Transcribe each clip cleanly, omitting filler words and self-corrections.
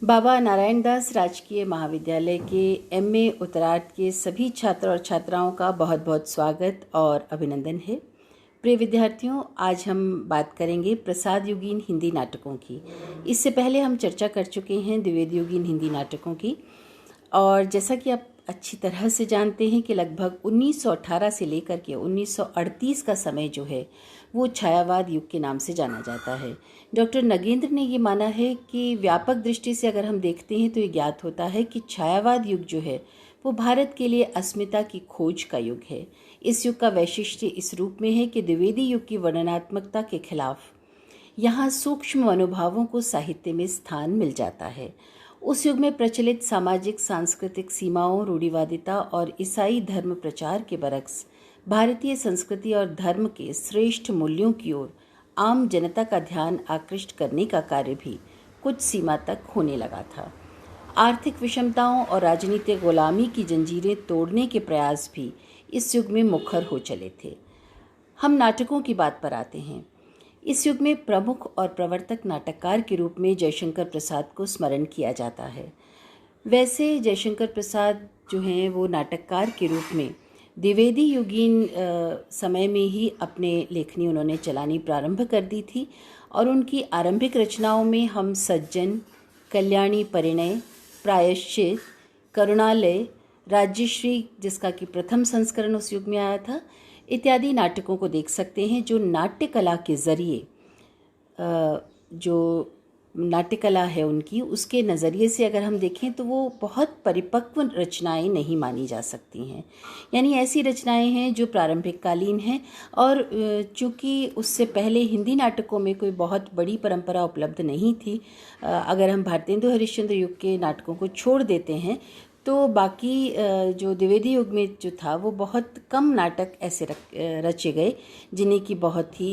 बाबा नारायण दास राजकीय महाविद्यालय के एमए उत्तरार्ध के सभी छात्र और छात्राओं का बहुत बहुत स्वागत और अभिनंदन है। प्रिय विद्यार्थियों, आज हम बात करेंगे प्रसाद युगीन हिंदी नाटकों की। इससे पहले हम चर्चा कर चुके हैं द्विवेदी युगीन हिंदी नाटकों की, और जैसा कि आप अच्छी तरह से जानते हैं कि लगभग 1918 से लेकर के 1938 का समय जो है वो छायावाद युग के नाम से जाना जाता है। डॉक्टर नगेंद्र ने ये माना है कि व्यापक दृष्टि से अगर हम देखते हैं तो ये ज्ञात होता है कि छायावाद युग जो है वो भारत के लिए अस्मिता की खोज का युग है। इस युग का वैशिष्ट्य इस रूप में है कि द्विवेदी युग की वर्णनात्मकता के खिलाफ यहाँ सूक्ष्म मनोभावों को साहित्य में स्थान मिल जाता है। उस युग में प्रचलित सामाजिक सांस्कृतिक सीमाओं, रूढ़िवादिता और ईसाई धर्म प्रचार के बरक्स भारतीय संस्कृति और धर्म के श्रेष्ठ मूल्यों की ओर आम जनता का ध्यान आकृष्ट करने का कार्य भी कुछ सीमा तक होने लगा था। आर्थिक विषमताओं और राजनीतिक गुलामी की जंजीरें तोड़ने के प्रयास भी इस युग में मुखर हो चले थे। हम नाटकों की बात पर आते हैं। इस युग में प्रमुख और प्रवर्तक नाटककार के रूप में जयशंकर प्रसाद को स्मरण किया जाता है। वैसे जयशंकर प्रसाद जो हैं वो नाटककार के रूप में द्विवेदी युगीन समय में ही अपने लेखनी उन्होंने चलानी प्रारंभ कर दी थी, और उनकी आरंभिक रचनाओं में हम सज्जन, कल्याणी परिणय, प्रायश्चित, करुणालय, राज्यश्री जिसका कि प्रथम संस्करण उस युग में आया था, इत्यादि नाटकों को देख सकते हैं, जो नाट्य कला के ज़रिए जो नाट्य कला है उनकी, उसके नज़रिए से अगर हम देखें तो वो बहुत परिपक्व रचनाएं नहीं मानी जा सकती हैं। यानी ऐसी रचनाएं हैं जो प्रारंभिक कालीन हैं, और चूँकि उससे पहले हिंदी नाटकों में कोई बहुत बड़ी परंपरा उपलब्ध नहीं थी, अगर हम भारतेंदु हरिश्चंद्र युग के नाटकों को छोड़ देते हैं तो बाकी जो द्विवेदी युग में जो था वो बहुत कम नाटक ऐसे रचे गए जिन्हें कि बहुत ही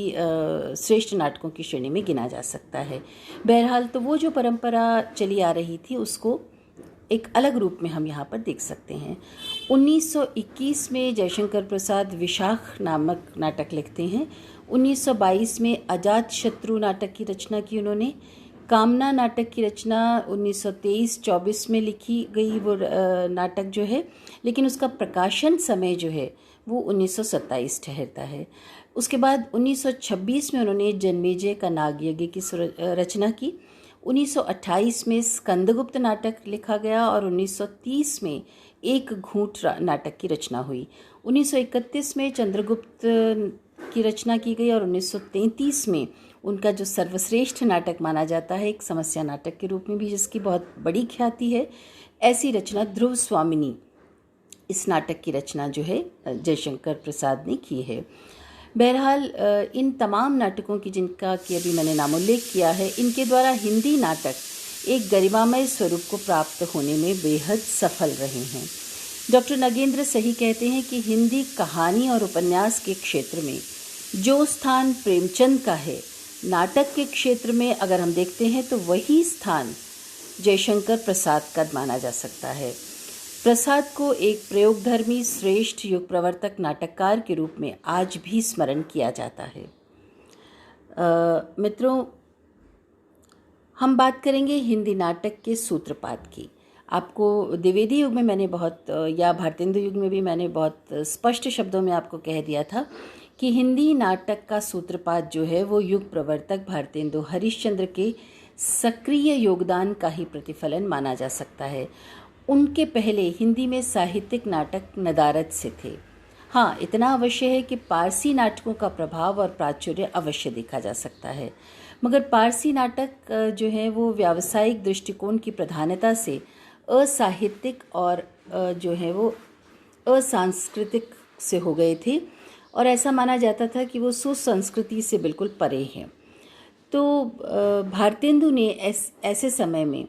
श्रेष्ठ नाटकों की श्रेणी में गिना जा सकता है। बहरहाल तो वो जो परंपरा चली आ रही थी उसको एक अलग रूप में हम यहाँ पर देख सकते हैं। 1921 में जयशंकर प्रसाद विशाख नामक नाटक लिखते हैं। 1922 में अजातशत्रु नाटक की रचना की उन्होंने। कामना नाटक की रचना 1923-24 में लिखी गई वो नाटक जो है, लेकिन उसका प्रकाशन समय जो है वो 1927 ठहरता है। उसके बाद 1926 में उन्होंने जन्मेजय का नागयज्ञ की रचना की। 1928 में स्कंदगुप्त नाटक लिखा गया और 1930 में एक घूंट नाटक की रचना हुई। 1931 में चंद्रगुप्त की रचना की गई और 1933 में उनका जो सर्वश्रेष्ठ नाटक माना जाता है, एक समस्या नाटक के रूप में भी जिसकी बहुत बड़ी ख्याति है, ऐसी रचना ध्रुव स्वामिनी, इस नाटक की रचना जो है जयशंकर प्रसाद ने की है। बहरहाल इन तमाम नाटकों की जिनका कि अभी मैंने नामोल्लेख किया है, इनके द्वारा हिंदी नाटक एक गरिमामय स्वरूप को प्राप्त होने में बेहद सफल रहे हैं। डॉक्टर नगेंद्र सही कहते हैं कि हिंदी कहानी और उपन्यास के क्षेत्र में जो स्थान प्रेमचंद का है, नाटक के क्षेत्र में अगर हम देखते हैं तो वही स्थान जयशंकर प्रसाद का माना जा सकता है। प्रसाद को एक प्रयोगधर्मी श्रेष्ठ युग प्रवर्तक नाटककार के रूप में आज भी स्मरण किया जाता है। मित्रों, हम बात करेंगे हिंदी नाटक के सूत्रपात की। आपको द्विवेदी युग में मैंने बहुत, या भारतेंदु युग में भी मैंने बहुत स्पष्ट शब्दों में आपको कह दिया था कि हिंदी नाटक का सूत्रपात जो है वो युग प्रवर्तक भारतेंदु हरिश्चंद्र के सक्रिय योगदान का ही प्रतिफलन माना जा सकता है। उनके पहले हिंदी में साहित्यिक नाटक नदारद से थे। हाँ, इतना अवश्य है कि पारसी नाटकों का प्रभाव और प्राचुर्य अवश्य देखा जा सकता है, मगर पारसी नाटक जो है वो व्यावसायिक दृष्टिकोण की प्रधानता से असाहित्यिक और जो है वो असांस्कृतिक से हो गए थे, और ऐसा माना जाता था कि वो सुसंस्कृति से बिल्कुल परे हैं। तो भारतेंदु ने ऐसे समय में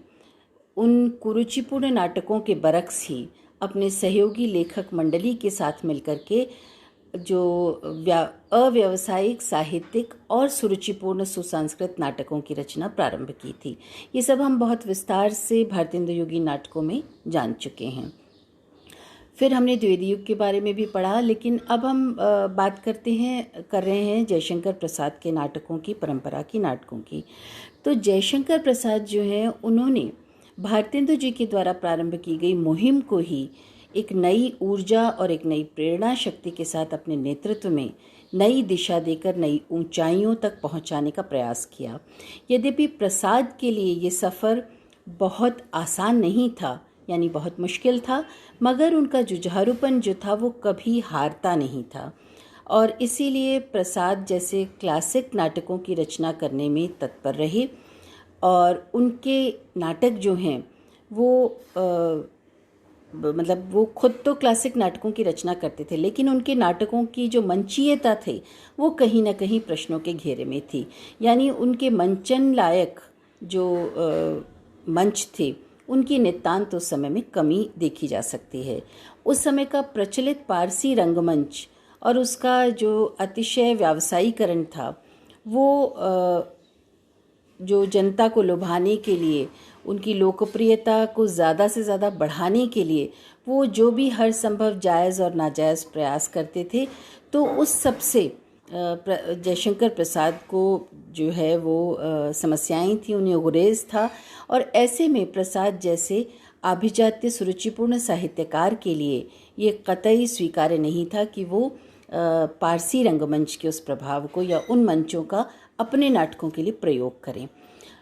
उन कुरुचिपूर्ण नाटकों के बरक्स ही अपने सहयोगी लेखक मंडली के साथ मिलकर के जो अव्यावसायिक, साहित्यिक और सुरुचिपूर्ण सुसंस्कृत नाटकों की रचना प्रारंभ की थी। ये सब हम बहुत विस्तार से भारतेंदु युगीन नाटकों में जान चुके हैं। फिर हमने द्विवेदी युग के बारे में भी पढ़ा, लेकिन अब हम बात कर रहे हैं जयशंकर प्रसाद के नाटकों की, परंपरा की नाटकों की। तो जयशंकर प्रसाद जो हैं उन्होंने भारतेंदु जी के द्वारा प्रारंभ की गई मुहिम को ही एक नई ऊर्जा और एक नई प्रेरणा शक्ति के साथ अपने नेतृत्व में नई दिशा देकर नई ऊंचाइयों तक पहुंचाने का प्रयास किया। यद्यपि प्रसाद के लिए ये सफ़र बहुत आसान नहीं था, यानी बहुत मुश्किल था, मगर उनका जुझारूपन जो था वो कभी हारता नहीं था और इसीलिए प्रसाद जैसे क्लासिक नाटकों की रचना करने में तत्पर रहे। और उनके नाटक जो हैं वो मतलब वो खुद तो क्लासिक नाटकों की रचना करते थे, लेकिन उनके नाटकों की जो मंचीयता थी वो कहीं ना कहीं प्रश्नों के घेरे में थी। यानी उनके मंचन लायक जो मंच थे उनकी नितांत उस समय में कमी देखी जा सकती है। उस समय का प्रचलित पारसी रंगमंच और उसका जो अतिशय व्यावसायीकरण था वो जो जनता को लुभाने के लिए, उनकी लोकप्रियता को ज़्यादा से ज़्यादा बढ़ाने के लिए वो जो भी हर संभव जायज़ और नाजायज़ प्रयास करते थे, तो उस सब से जयशंकर प्रसाद को जो है वो समस्याएं थी, उन्हें गुरेज था। और ऐसे में प्रसाद जैसे आभिजात्य सुरुचिपूर्ण साहित्यकार के लिए ये कतई स्वीकार्य नहीं था कि वो पारसी रंगमंच के उस प्रभाव को या उन मंचों का अपने नाटकों के लिए प्रयोग करें।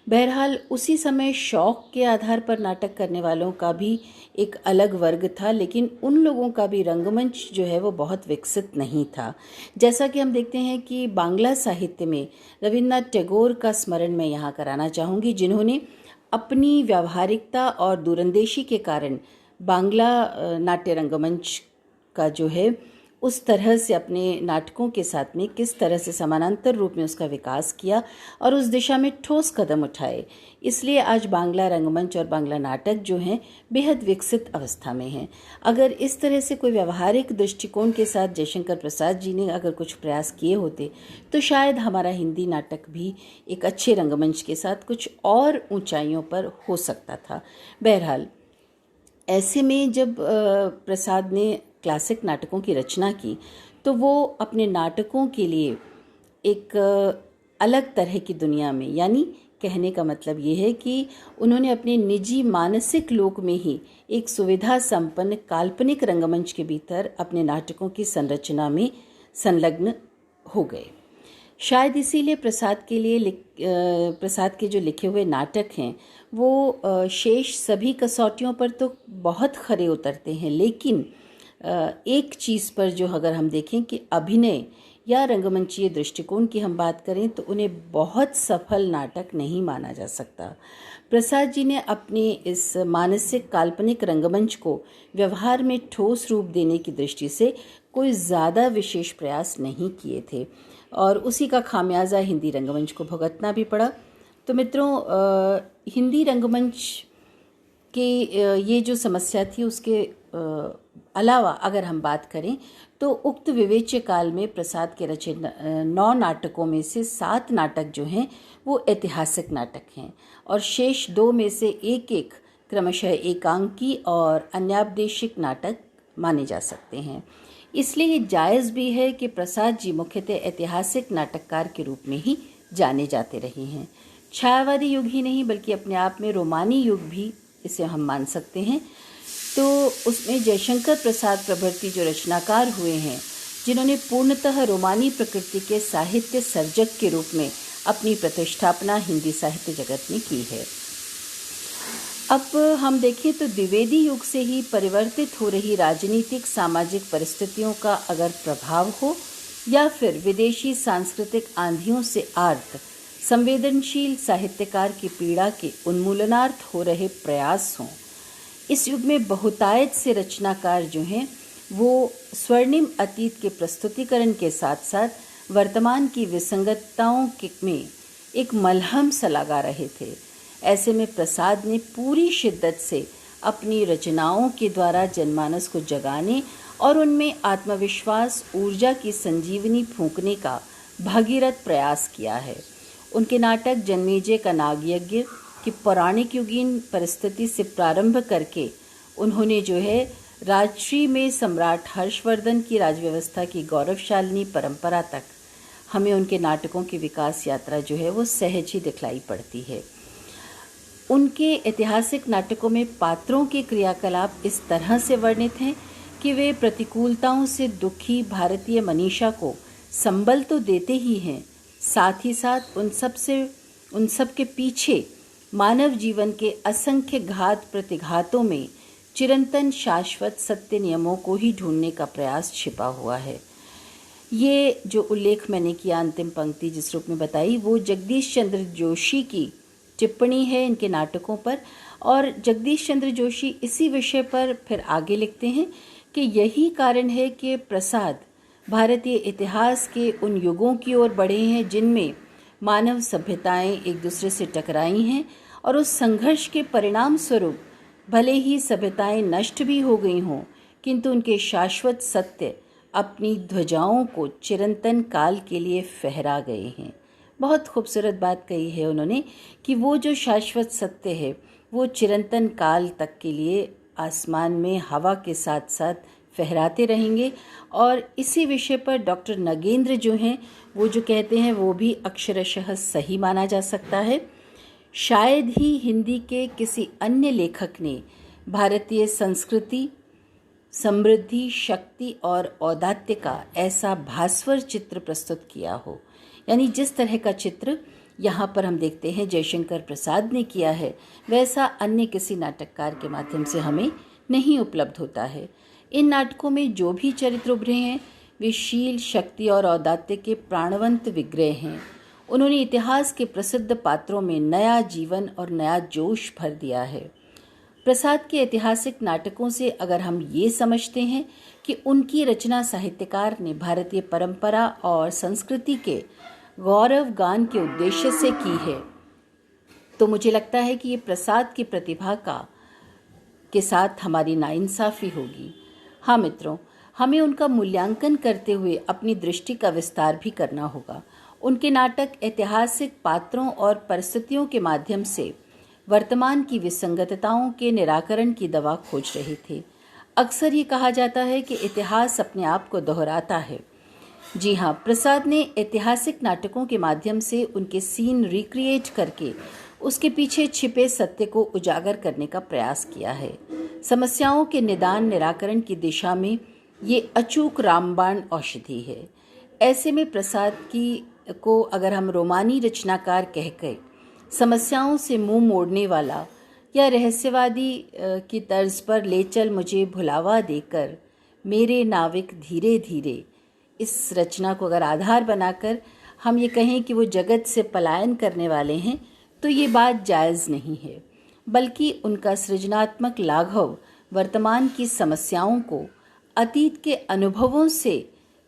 बहरहाल उसी समय शौक के आधार पर नाटक करने वालों का भी एक अलग वर्ग था, लेकिन उन लोगों का भी रंगमंच जो है वो बहुत विकसित नहीं था। जैसा कि हम देखते हैं कि बांग्ला साहित्य में रविन्द्रनाथ टैगोर का स्मरण मैं यहाँ कराना चाहूँगी, जिन्होंने अपनी व्यावहारिकता और दूरंदेशी के कारण बांग्ला नाट्य रंगमंच का जो है उस तरह से अपने नाटकों के साथ में किस तरह से समानांतर रूप में उसका विकास किया और उस दिशा में ठोस कदम उठाए। इसलिए आज बांग्ला रंगमंच और बांग्ला नाटक जो हैं बेहद विकसित अवस्था में हैं। अगर इस तरह से कोई व्यवहारिक दृष्टिकोण के साथ जयशंकर प्रसाद जी ने अगर कुछ प्रयास किए होते तो शायद हमारा हिंदी नाटक भी एक अच्छे रंगमंच के साथ कुछ और ऊंचाइयों पर हो सकता था। बहरहाल ऐसे में जब प्रसाद ने क्लासिक नाटकों की रचना की तो वो अपने नाटकों के लिए एक अलग तरह की दुनिया में, यानी कहने का मतलब ये है कि उन्होंने अपने निजी मानसिक लोक में ही एक सुविधा संपन्न काल्पनिक रंगमंच के भीतर अपने नाटकों की संरचना में संलग्न हो गए। शायद इसीलिए प्रसाद के जो लिखे हुए नाटक हैं वो शेष सभी कसौटियों पर तो बहुत खरे उतरते हैं, लेकिन एक चीज़ पर जो अगर हम देखें कि अभिनय या रंगमंचीय दृष्टिकोण की हम बात करें तो उन्हें बहुत सफल नाटक नहीं माना जा सकता। प्रसाद जी ने अपने इस मानसिक काल्पनिक रंगमंच को व्यवहार में ठोस रूप देने की दृष्टि से कोई ज़्यादा विशेष प्रयास नहीं किए थे और उसी का खामियाजा हिंदी रंगमंच को भुगतना भी पड़ा। तो मित्रों, हिंदी रंगमंच के ये जो समस्या थी उसके अलावा अगर हम बात करें तो उक्त विवेच्य काल में प्रसाद के रचे 9 नाटकों में से 7 नाटक जो हैं वो ऐतिहासिक नाटक हैं और शेष 2 में से एक क्रमशः एकांकी और अन्यापदेशिक नाटक माने जा सकते हैं। इसलिए ये जायज़ भी है कि प्रसाद जी मुख्यतः ऐतिहासिक नाटककार के रूप में ही जाने जाते रहे हैं। छायावादी युग ही नहीं बल्कि अपने आप में रोमानी युग भी इसे हम मान सकते हैं। तो उसमें जयशंकर प्रसाद प्रभृति जो रचनाकार हुए हैं, जिन्होंने पूर्णतः रोमानी प्रकृति के साहित्य सर्जक के रूप में अपनी प्रतिष्ठापना हिंदी साहित्य जगत में की है। अब हम देखें तो द्विवेदी युग से ही परिवर्तित हो रही राजनीतिक सामाजिक परिस्थितियों का अगर प्रभाव हो या फिर विदेशी सांस्कृतिक आंधियों से आर्त संवेदनशील साहित्यकार की पीड़ा के उन्मूलनार्थ हो रहे प्रयास हों, इस युग में बहुतायत से रचनाकार जो हैं वो स्वर्णिम अतीत के प्रस्तुतिकरण के साथ साथ वर्तमान की विसंगतताओं में एक मलहम सा लगा रहे थे। ऐसे में प्रसाद ने पूरी शिद्दत से अपनी रचनाओं के द्वारा जनमानस को जगाने और उनमें आत्मविश्वास ऊर्जा की संजीवनी फूंकने का भगीरथ प्रयास किया है। उनके नाटक जन्मेजय का नागयज्ञ की पौराणिक युगीन परिस्थिति से प्रारंभ करके उन्होंने जो है राजश्री में सम्राट हर्षवर्धन की राजव्यवस्था की गौरवशालिनी परंपरा तक हमें उनके नाटकों की विकास यात्रा जो है वो सहज ही दिखलाई पड़ती है। उनके ऐतिहासिक नाटकों में पात्रों के क्रियाकलाप इस तरह से वर्णित हैं कि वे प्रतिकूलताओं से दुखी भारतीय मनीषा को संबल तो देते ही हैं, साथ ही साथ उन सब के पीछे मानव जीवन के असंख्य घात प्रतिघातों में चिरंतन शाश्वत सत्य नियमों को ही ढूंढने का प्रयास छिपा हुआ है। ये जो उल्लेख मैंने किया, अंतिम पंक्ति जिस रूप में बताई, वो जगदीश चंद्र जोशी की टिप्पणी है इनके नाटकों पर। और जगदीश चंद्र जोशी इसी विषय पर फिर आगे लिखते हैं कि यही कारण है कि प्रसाद भारतीय इतिहास के उन युगों की ओर बढ़े हैं जिनमें मानव सभ्यताएं एक दूसरे से टकराई हैं, और उस संघर्ष के परिणाम स्वरूप भले ही सभ्यताएं नष्ट भी हो गई हों, किंतु उनके शाश्वत सत्य अपनी ध्वजाओं को चिरंतन काल के लिए फहरा गए हैं। बहुत खूबसूरत बात कही है उन्होंने कि वो जो शाश्वत सत्य है वो चिरंतन काल तक के लिए आसमान में हवा के साथ साथ फहराते रहेंगे। और इसी विषय पर डॉक्टर नगेंद्र जो हैं वो जो कहते हैं वो भी अक्षरशः सही माना जा सकता है। शायद ही हिंदी के किसी अन्य लेखक ने भारतीय संस्कृति, समृद्धि, शक्ति और औदात्य का ऐसा भास्वर चित्र प्रस्तुत किया हो। यानी जिस तरह का चित्र यहाँ पर हम देखते हैं जयशंकर प्रसाद ने किया है, वैसा अन्य किसी नाटककार के माध्यम से हमें नहीं उपलब्ध होता है। इन नाटकों में जो भी चरित्र उभरे हैं वे शील, शक्ति और औदात्य के प्राणवंत विग्रह हैं। उन्होंने इतिहास के प्रसिद्ध पात्रों में नया जीवन और नया जोश भर दिया है। प्रसाद के ऐतिहासिक नाटकों से अगर हम ये समझते हैं कि उनकी रचना साहित्यकार ने भारतीय परंपरा और संस्कृति के गौरव गान के उद्देश्य से की है, तो मुझे लगता है कि ये प्रसाद की प्रतिभा के साथ हमारी नाइंसाफ़ी होगी। हाँ मित्रों, हमें उनका मूल्यांकन करते हुए अपनी दृष्टि का विस्तार भी करना होगा। उनके नाटक ऐतिहासिक पात्रों और परिस्थितियों के माध्यम से वर्तमान की विसंगतताओं के निराकरण की दवा खोज रहे थे। अक्सर ये कहा जाता है कि इतिहास अपने आप को दोहराता है। जी हाँ, प्रसाद ने ऐतिहासिक नाटकों के माध्यम से उनके सीन रिक्रिएट करके उसके पीछे छिपे सत्य को उजागर करने का प्रयास किया है। समस्याओं के निदान निराकरण की दिशा में ये अचूक रामबाण औषधि है। ऐसे में प्रसाद को अगर हम रोमानी रचनाकार कहकर समस्याओं से मुंह मोड़ने वाला या रहस्यवादी की तर्ज पर ले चल मुझे भुलावा देकर मेरे नाविक धीरे धीरे, इस रचना को अगर आधार बनाकर हम ये कहें कि वो जगत से पलायन करने वाले हैं, तो ये बात जायज़ नहीं है। बल्कि उनका सृजनात्मक लाघव वर्तमान की समस्याओं को अतीत के अनुभवों से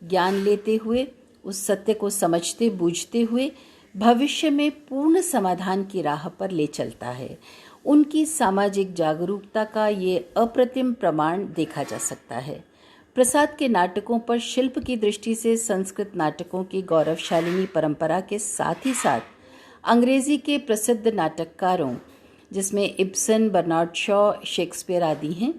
ज्ञान लेते हुए, उस सत्य को समझते बूझते हुए भविष्य में पूर्ण समाधान की राह पर ले चलता है। उनकी सामाजिक जागरूकता का ये अप्रतिम प्रमाण देखा जा सकता है। प्रसाद के नाटकों पर शिल्प की दृष्टि से संस्कृत नाटकों की गौरवशालिनी परंपरा के साथ ही साथ अंग्रेजी के प्रसिद्ध नाटककारों जिसमें इब्सन, बर्नार्ड शॉ, शेक्सपियर आदि हैं,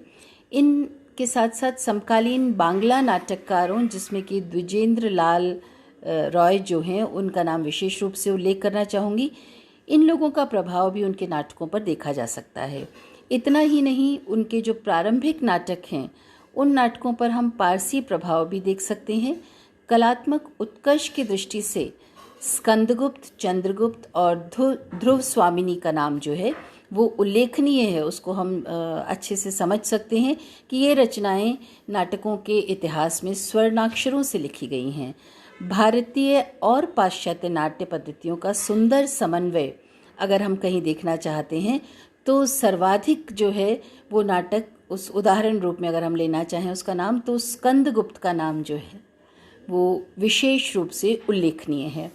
इनके साथ साथ समकालीन बांग्ला नाटककारों जिसमें कि द्विजेंद्र लाल रॉय जो हैं, उनका नाम विशेष रूप से उल्लेख करना चाहूँगी, इन लोगों का प्रभाव भी उनके नाटकों पर देखा जा सकता है। इतना ही नहीं, उनके जो प्रारंभिक नाटक हैं उन नाटकों पर हम पारसी प्रभाव भी देख सकते हैं। कलात्मक उत्कर्ष की दृष्टि से स्कंदगुप्त, चंद्रगुप्त और ध्रुव स्वामिनी का नाम जो है वो उल्लेखनीय है। उसको हम अच्छे से समझ सकते हैं कि ये रचनाएं नाटकों के इतिहास में स्वर्णाक्षरों से लिखी गई हैं। भारतीय और पाश्चात्य नाट्य पद्धतियों का सुंदर समन्वय अगर हम कहीं देखना चाहते हैं तो सर्वाधिक जो है वो नाटक, उस उदाहरण रूप में अगर हम लेना चाहें उसका नाम, तो स्कंदगुप्त का नाम जो है वो विशेष रूप से उल्लेखनीय है।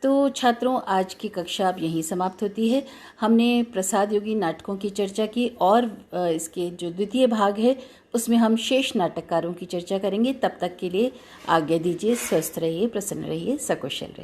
तो छात्रों, आज की कक्षा अब यहीं समाप्त होती है। हमने प्रसाद योगी नाटकों की चर्चा की और इसके जो द्वितीय भाग है उसमें हम शेष नाटककारों की चर्चा करेंगे। तब तक के लिए आज्ञा दीजिए। स्वस्थ रहिए, प्रसन्न रहिए, सकुशल रहिए।